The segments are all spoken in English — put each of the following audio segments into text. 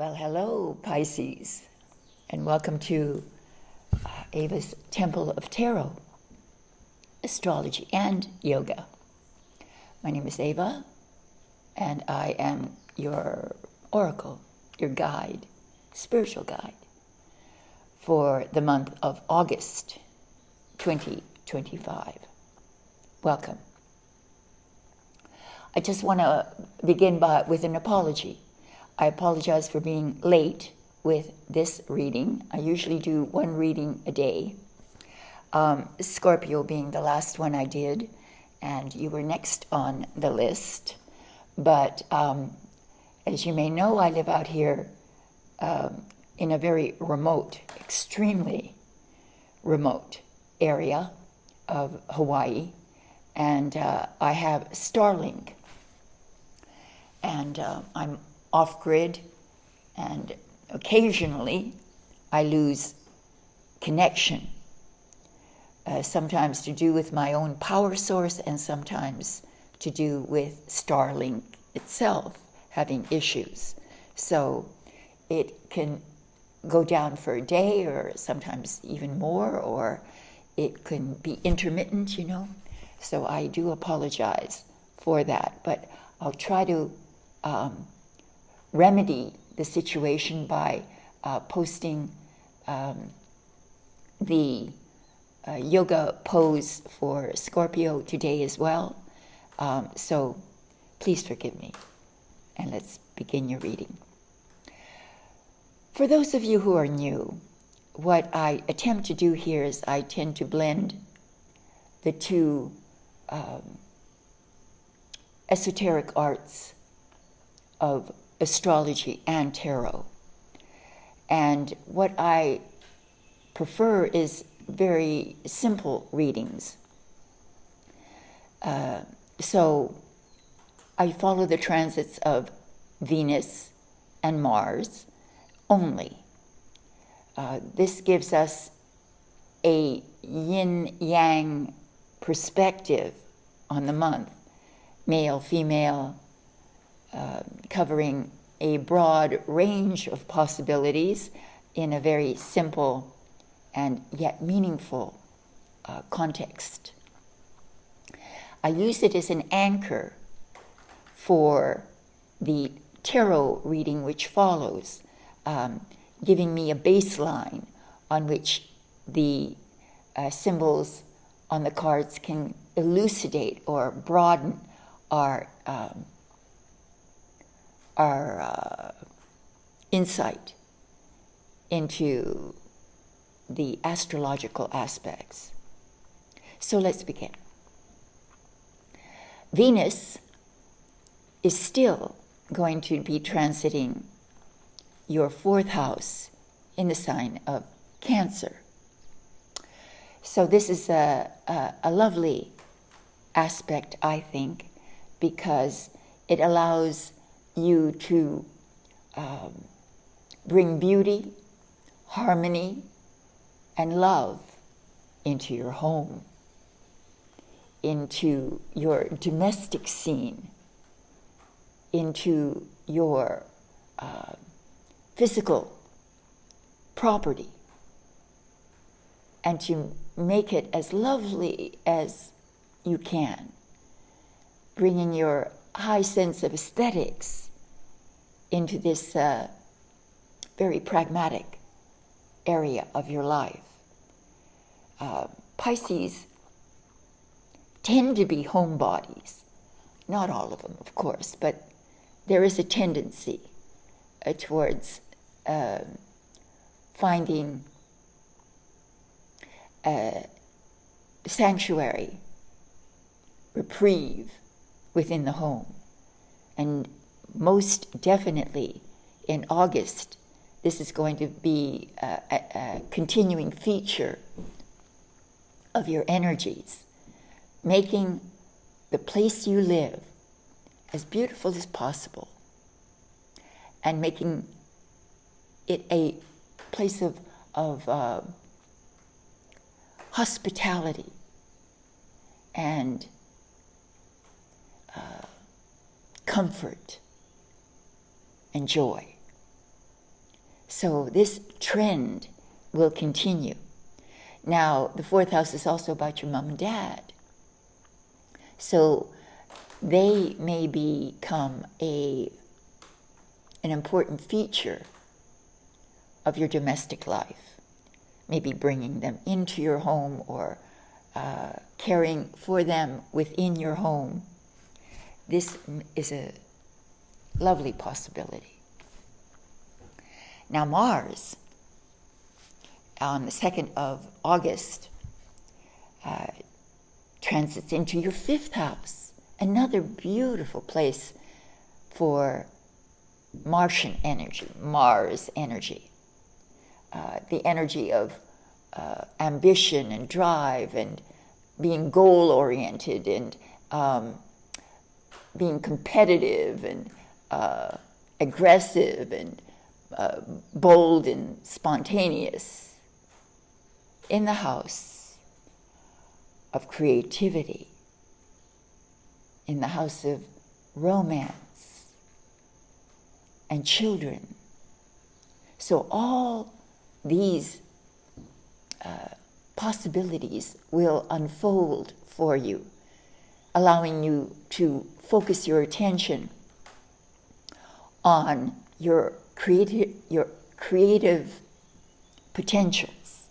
Well, hello, Pisces, and welcome to Ava's Temple of Tarot, Astrology, and Yoga. My name is Ava, and I am your oracle, your guide, spiritual guide, for the month of August 2025. Welcome. I just want to begin with an apology. I apologize for being late with this reading. I usually do one reading a day. Scorpio being the last one I did, and you were next on the list. But as you may know, I live out here in a very remote, extremely remote area of Hawaii, and I have Starlink, and I'm off-grid, and occasionally I lose connection, sometimes to do with my own power source and sometimes to do with Starlink itself having issues. So it can go down for a day or sometimes even more, or it can be intermittent, So I do apologize for that, but I'll try to remedy the situation by posting the yoga pose for Scorpio today as well. So please forgive me, and let's begin your reading. For those of you who are new, what I attempt to do here is I tend to blend the two esoteric arts of astrology and tarot. And what I prefer is very simple readings. So I follow the transits of Venus and Mars only. This gives us a yin-yang perspective on the month, male, female, covering a broad range of possibilities in a very simple and yet meaningful context. I use it as an anchor for the tarot reading which follows, giving me a baseline on which the symbols on the cards can elucidate or broaden our insight into the astrological aspects. So let's begin. Venus is still going to be transiting your fourth house in the sign of Cancer. So this is a lovely aspect, I think, because it allows you to bring beauty, harmony, and love into your home, into your domestic scene, into your physical property, and to make it as lovely as you can, bringing your high sense of aesthetics into this very pragmatic area of your life. Pisces tend to be homebodies. Not all of them, of course, but there is a tendency towards finding sanctuary, reprieve within the home. And most definitely in August, this is going to be a continuing feature of your energies, making the place you live as beautiful as possible and making it a place of hospitality and comfort and joy. So this trend will continue. Now, the fourth house is also about your mom and dad. So they may become an important feature of your domestic life. Maybe bringing them into your home or caring for them within your home. This is a lovely possibility. Now Mars, on the 2nd of August, transits into your 5th house, another beautiful place for Martian energy, Mars energy, the energy of ambition and drive and being goal-oriented and being competitive and aggressive and bold and spontaneous, in the house of creativity, in the house of romance and children. So all these possibilities will unfold for you, allowing you to focus your attention on your creative potentials.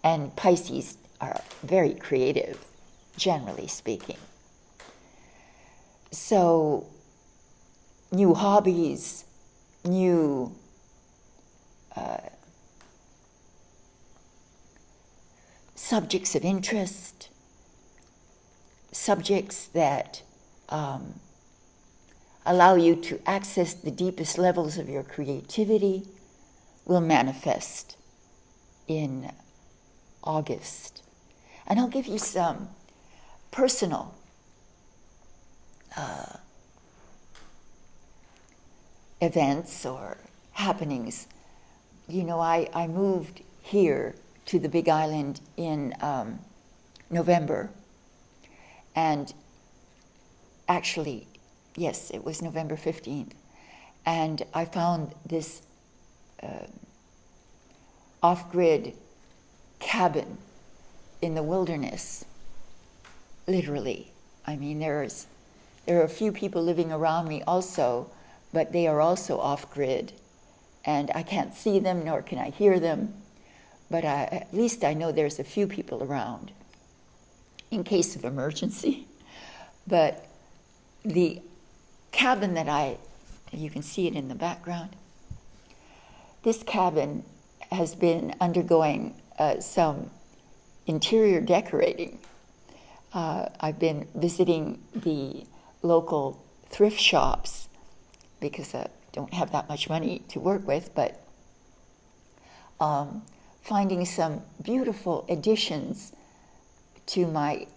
And Pisces are very creative, generally speaking. So new hobbies, new subjects of interest, subjects that allow you to access the deepest levels of your creativity will manifest in August. And I'll give you some personal events or happenings. You know, I moved here to the Big Island in November. And actually, yes, it was November 15th. And I found this off-grid cabin in the wilderness, literally. I mean, there are a few people living around me also, but they are also off-grid. And I can't see them, nor can I hear them. But at least I know there's a few people around in case of emergency. But the cabin that you can see it in the background, this cabin has been undergoing some interior decorating. I've been visiting the local thrift shops because I don't have that much money to work with, but finding some beautiful additions to my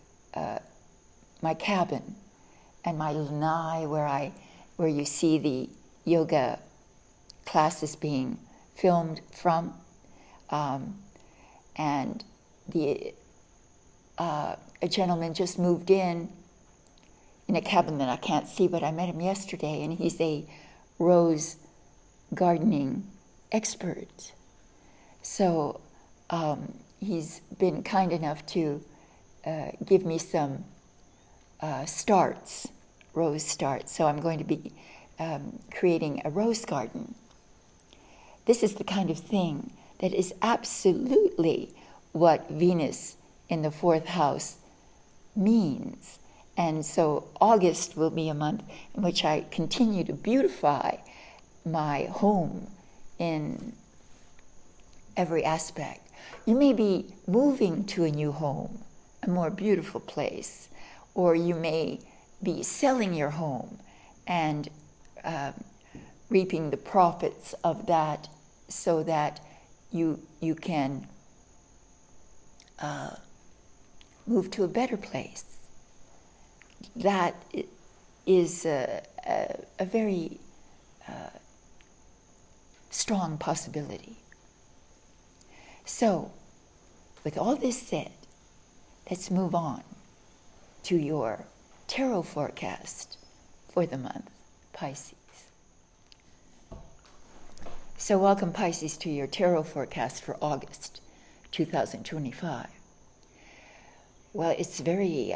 cabin and my lanai where you see the yoga classes being filmed from, and a gentleman just moved in a cabin that I can't see, but I met him yesterday, and he's a rose gardening expert. So he's been kind enough to give me some rose starts. So I'm going to be creating a rose garden. This is the kind of thing that is absolutely what Venus in the 4th house means. And so August will be a month in which I continue to beautify my home in every aspect. You may be moving to a new home, a more beautiful place, or you may be selling your home and reaping the profits of that so that you can move to a better place. That is a very strong possibility. So, with all this said, let's move on to your tarot forecast for the month, Pisces. So welcome, Pisces, to your tarot forecast for August 2025. Well, it's very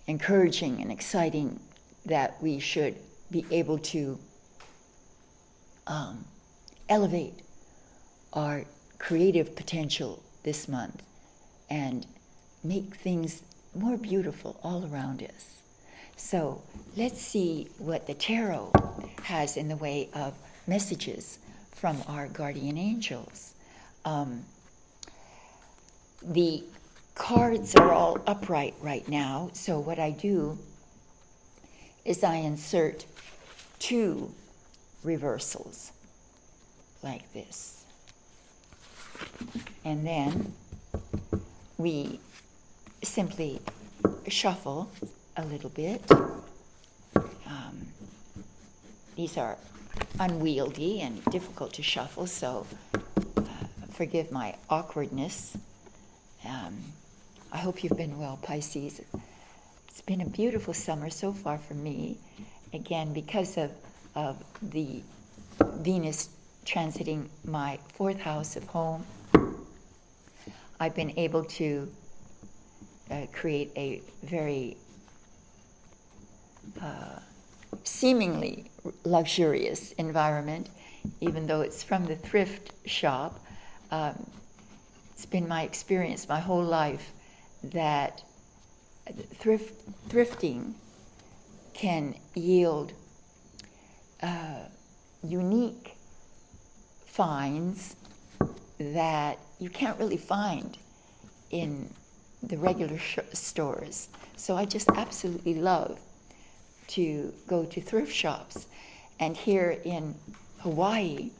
encouraging and exciting that we should be able to elevate our creative potential this month and make things more beautiful all around us. So let's see what the tarot has in the way of messages from our guardian angels. The cards are all upright right now, so what I do is I insert 2 reversals like this. And then we simply shuffle a little bit. These are unwieldy and difficult to shuffle, so forgive my awkwardness. I hope you've been well, Pisces. It's been a beautiful summer so far for me, again, because of the Venus transiting my 4th house of home. I've been able to create a very seemingly luxurious environment, even though it's from the thrift shop. It's been my experience my whole life that thrifting can yield unique finds that you can't really find in the regular stores. So I just absolutely love to go to thrift shops. And here in Hawaii,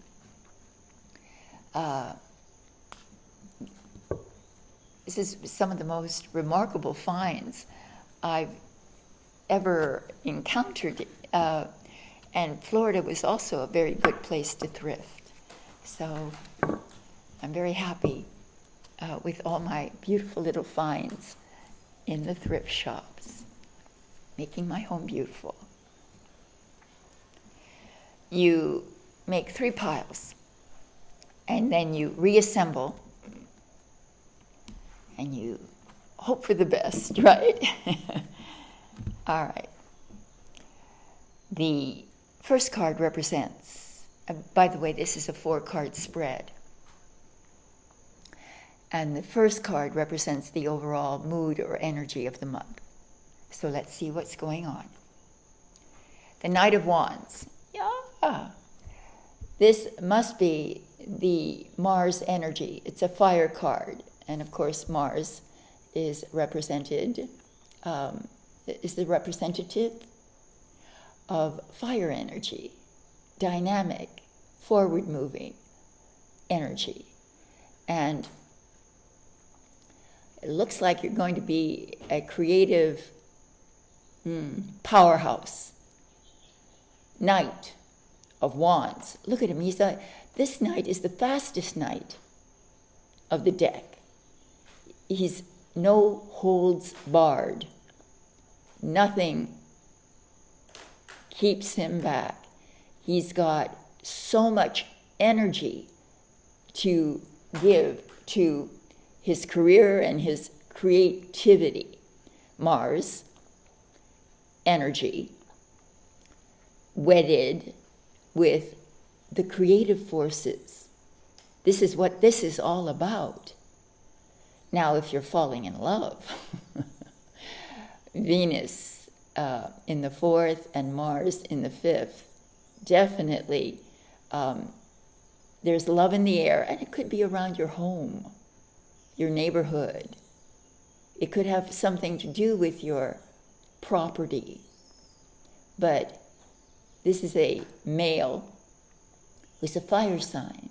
this is some of the most remarkable finds I've ever encountered. And Florida was also a very good place to thrift. So I'm very happy with all my beautiful little finds in the thrift shops, making my home beautiful. You make 3 piles, and then you reassemble, and you hope for the best, right? All right. The first card represents, by the way, this is a 4-card spread. And the first card represents the overall mood or energy of the month. So let's see what's going on. The Knight of Wands. Yeah. This must be the Mars energy. It's a fire card. And of course, Mars is represented, is the representative of fire energy, dynamic, forward-moving energy. And it looks like you're going to be a creative powerhouse. Knight of Wands. Look at him. This knight is the fastest knight of the deck. He's no holds barred. Nothing keeps him back. He's got so much energy to give to his career and his creativity. Mars energy wedded with the creative forces. This is what this is all about. Now, if you're falling in love, Venus in the 4th and Mars in the 5th, definitely there's love in the air, and it could be around your home, your neighborhood. It could have something to do with your property. But this is a male with a fire sign.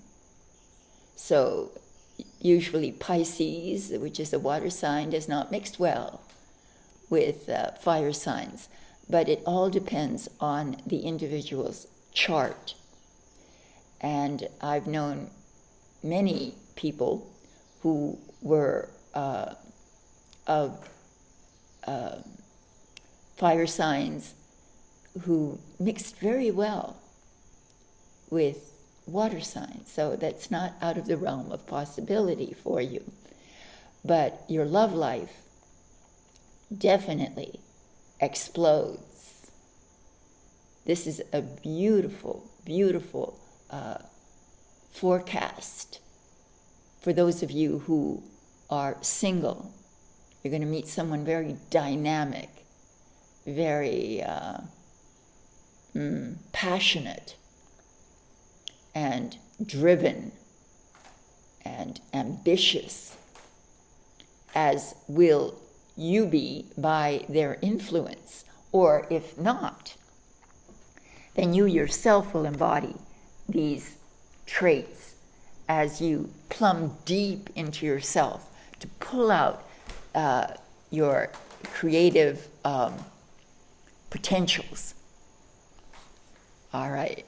So usually Pisces, which is a water sign, does not mix well with fire signs. But it all depends on the individual's chart. And I've known many people who were of fire signs who mixed very well with water sign, so that's not out of the realm of possibility for you. But your love life definitely explodes. This is a beautiful, beautiful forecast for those of you who are single. You're going to meet someone very dynamic, very passionate and driven and ambitious, as will you be by their influence. Or if not, then you yourself will embody these traits as you plumb deep into yourself to pull out your creative potentials. All right.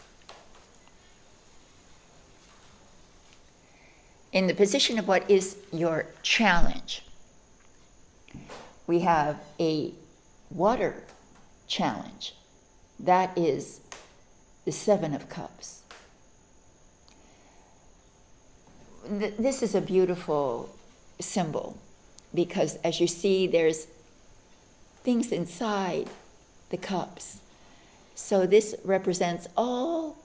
In the position of what is your challenge, we have a water challenge. That is the Seven of Cups. This is a beautiful symbol because, as you see, there's things inside the cups. So this represents all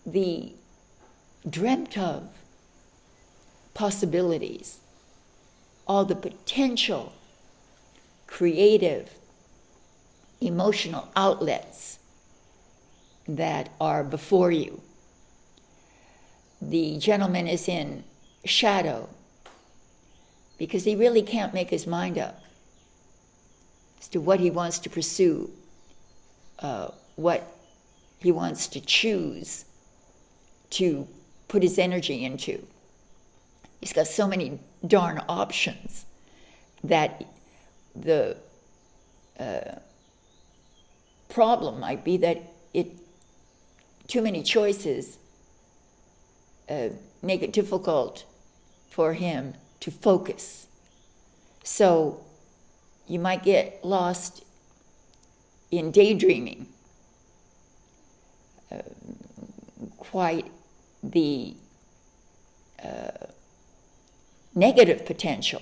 the dreamt of possibilities, all the potential creative, emotional outlets that are before you. The gentleman is in shadow because he really can't make his mind up as to what he wants to pursue, what he wants to choose to put his energy into. He's got so many darn options that the problem might be that too many choices make it difficult for him to focus. So you might get lost in daydreaming. Quite the negative potential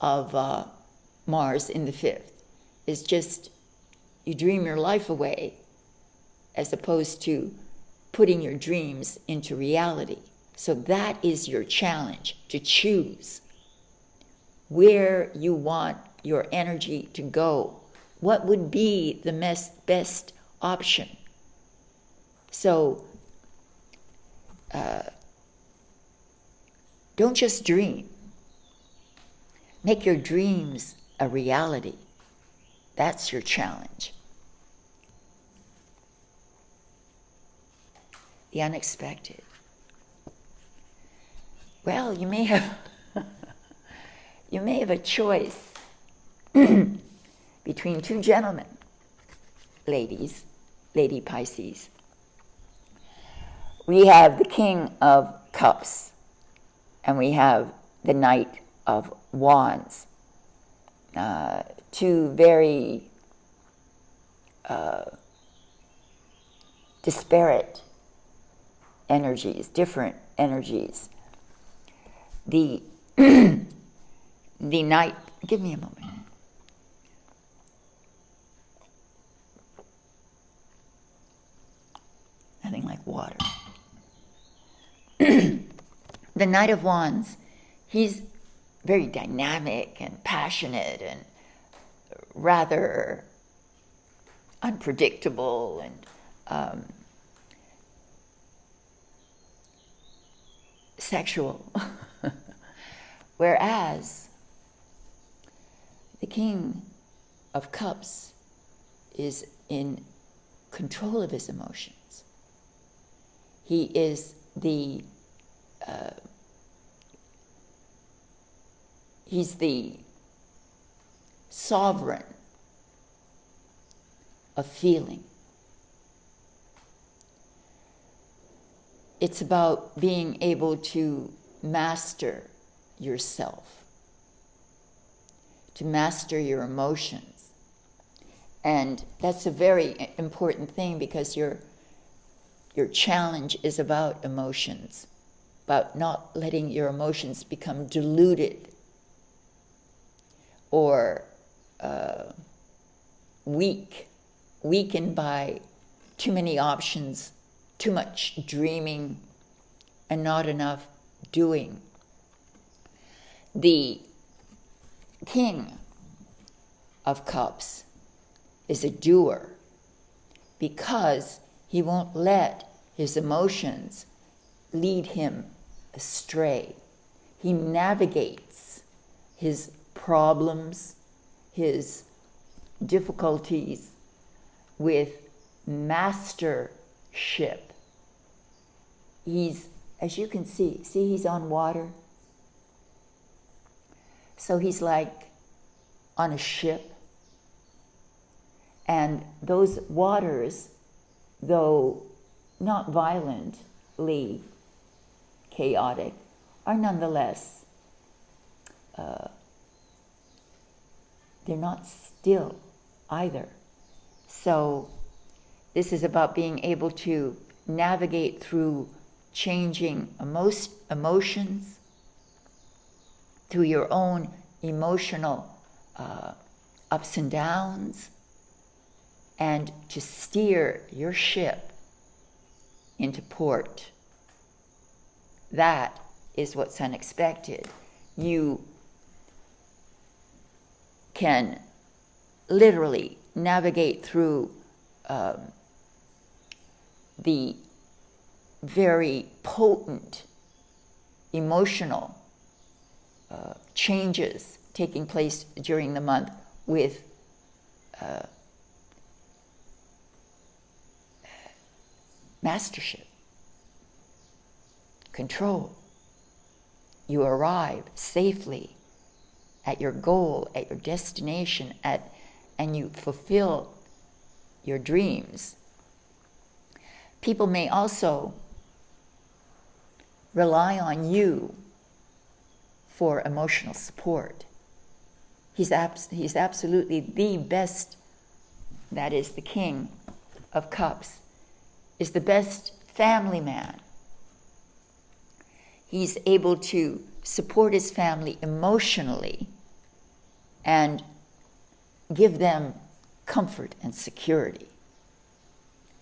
of Mars in the fifth is just you dream your life away as opposed to putting your dreams into reality. So that is your challenge, to choose where you want your energy to go. What would be the best option? So don't just dream. Make your dreams a reality. That's your challenge. The unexpected. Well, you may have a choice between two gentlemen, ladies, Lady Pisces. We have the King of Cups, and we have the Knight of Wands. Two very disparate energies, different energies. The Knight, give me a moment. Nothing like water. The Knight of Wands, he's very dynamic and passionate and rather unpredictable and sexual. Whereas the King of Cups is in control of his emotions. He is he's the sovereign of feeling. It's about being able to master yourself, to master your emotions. And that's a very important thing because you're your challenge is about emotions, about not letting your emotions become diluted or weakened by too many options, too much dreaming, and not enough doing. The King of Cups is a doer because he won't let his emotions lead him astray. He navigates his problems, his difficulties with mastership. He's, as you can see he's on water. So he's like on a ship. And those waters, though not violently chaotic, are nonetheless, they're not still either. So this is about being able to navigate through changing emotions, through your own emotional ups and downs, and to steer your ship into port. That is what's unexpected. You can literally navigate through the very potent emotional changes taking place during the month with mastership, control. You arrive safely at your goal, at your destination, and you fulfill your dreams. People may also rely on you for emotional support. He's absolutely the best, that is the King of Cups, is the best family man. He's able to support his family emotionally and give them comfort and security.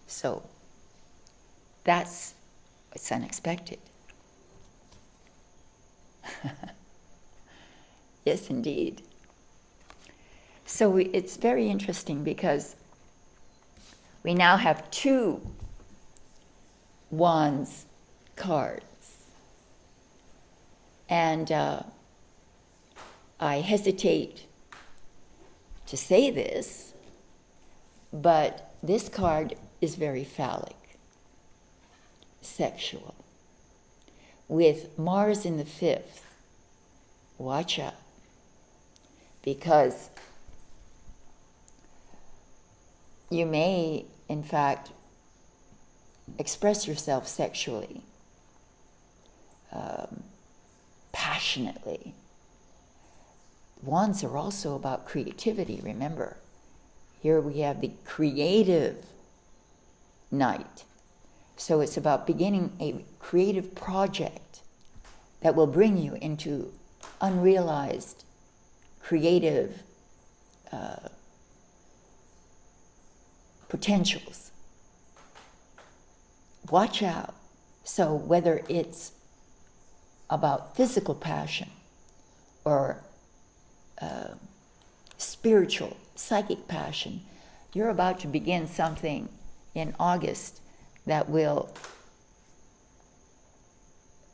So that's what's unexpected. Yes, indeed. So it's very interesting because we now have 2 Wands cards. And I hesitate to say this, but this card is very phallic, sexual. With Mars in the 5th, watch out, because you may, in fact, express yourself sexually, passionately. Wands are also about creativity, remember. Here we have the creative night. So it's about beginning a creative project that will bring you into unrealized creative potentials. Watch out. So whether it's about physical passion or spiritual, psychic passion, you're about to begin something in August that will,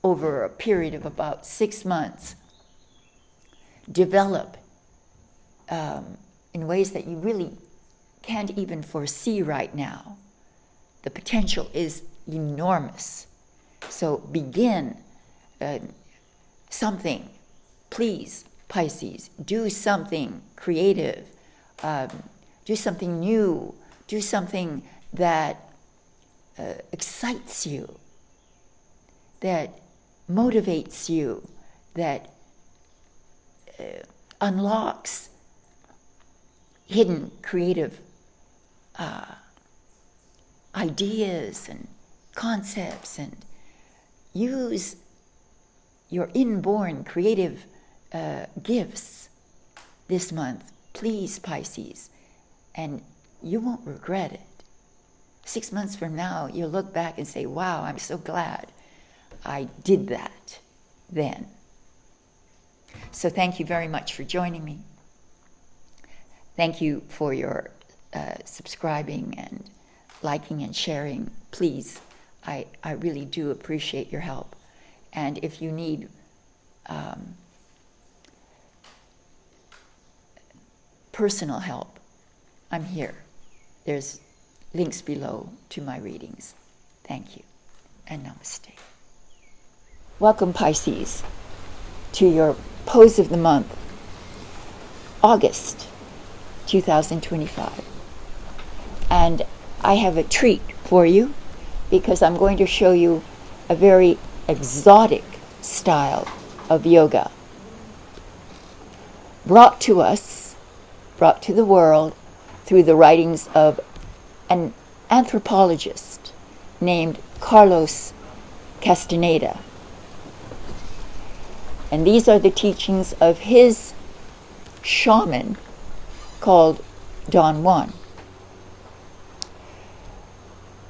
over a period of about 6 months, develop in ways that you really can't even foresee right now. The potential is enormous. So begin something, please, Pisces. Do something creative. Do something new. Do something that excites you, that motivates you, that unlocks hidden creative ideas and concepts and use your inborn creative gifts this month, please, Pisces, and you won't regret it. 6 months from now, you'll look back and say, wow, I'm so glad I did that then. So thank you very much for joining me. Thank you for your subscribing and liking and sharing. Please, I really do appreciate your help. And if you need personal help, I'm here. There's links below to my readings. Thank you, and namaste. Welcome, Pisces, to your pose of the month, August 2025. And I have a treat for you because I'm going to show you a very exotic style of yoga brought to the world through the writings of an anthropologist named Carlos Castaneda. And these are the teachings of his shaman called Don Juan.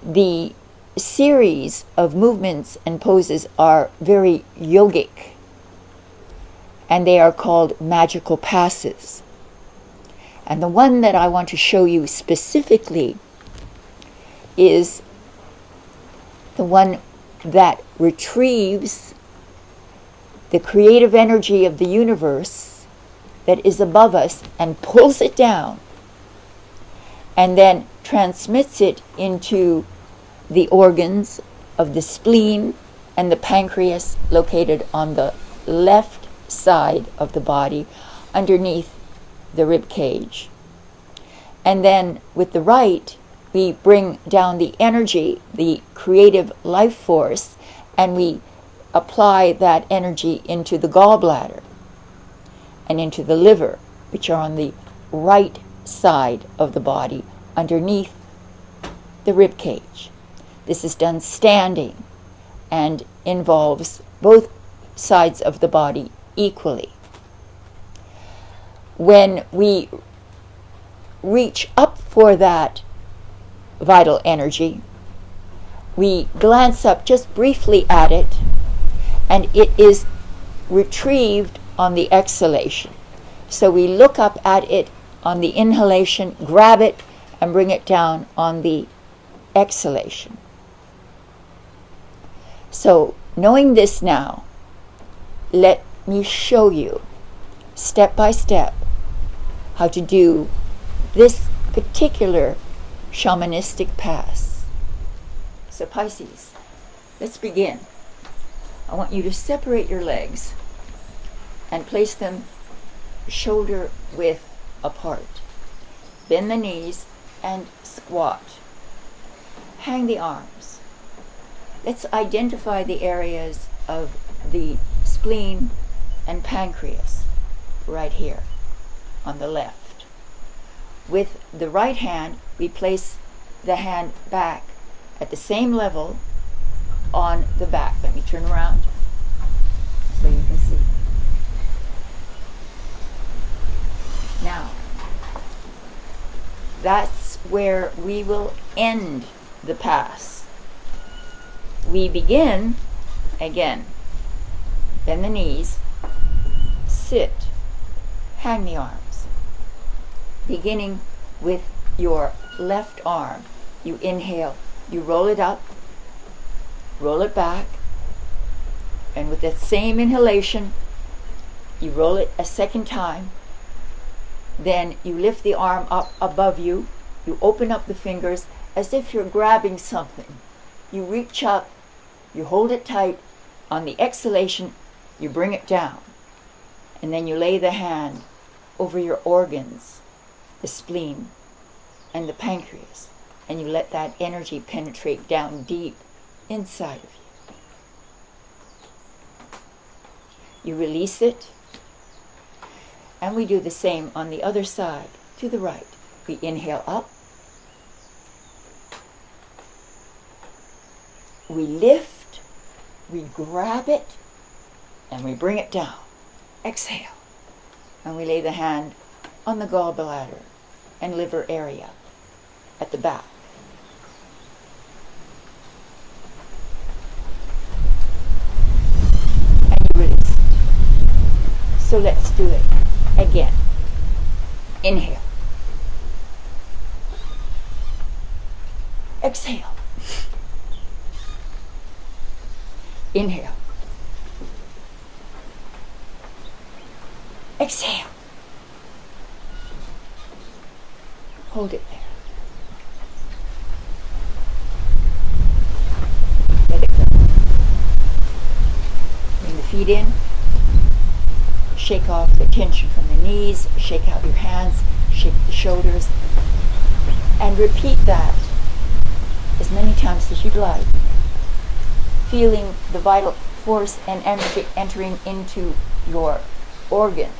The series of movements and poses are very yogic, and they are called magical passes. And the one that I want to show you specifically is the one that retrieves the creative energy of the universe that is above us and pulls it down and then transmits it into the organs of the spleen and the pancreas located on the left side of the body underneath the rib cage. And then with the right, we bring down the energy, the creative life force, and we apply that energy into the gallbladder and into the liver, which are on the right side of the body underneath the rib cage. This is done standing and involves both sides of the body equally. When we reach up for that vital energy, we glance up just briefly at it, and it is retrieved on the exhalation. So we look up at it on the inhalation, grab it, and bring it down on the exhalation. So, knowing this now, let me show you step by step how to do this particular shamanistic pass. So Pisces, let's begin. I want you to separate your legs and place them shoulder width apart. Bend the knees and squat. Hang the arms. Let's identify the areas of the spleen and pancreas right here on the left. With the right hand, we place the hand back at the same level on the back. Let me turn around so you can see. Now, that's where we will end the pass. We begin, again, bend the knees, sit, hang the arms. Beginning with your left arm, you inhale, you roll it up, roll it back, and with that same inhalation, you roll it a second time. Then you lift the arm up above you, you open up the fingers as if you're grabbing something. You reach up, you hold it tight. On the exhalation, you bring it down. And then you lay the hand over your organs, the spleen and the pancreas, and you let that energy penetrate down deep inside of you. You release it, and we do the same on the other side, to the right. We inhale up, we lift, we grab it, and we bring it down. Exhale. And we lay the hand on the gallbladder and liver area at the back. And you release it. So let's do it again. Inhale. Exhale. Inhale. Exhale. Hold it there. Let it go. Bring the feet in. Shake off the tension from the knees. Shake out your hands. Shake the shoulders. And repeat that as many times as you'd like. Feeling the vital force and energy entering into your organs.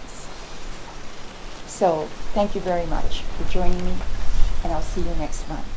So, thank you very much for joining me, and I'll see you next month.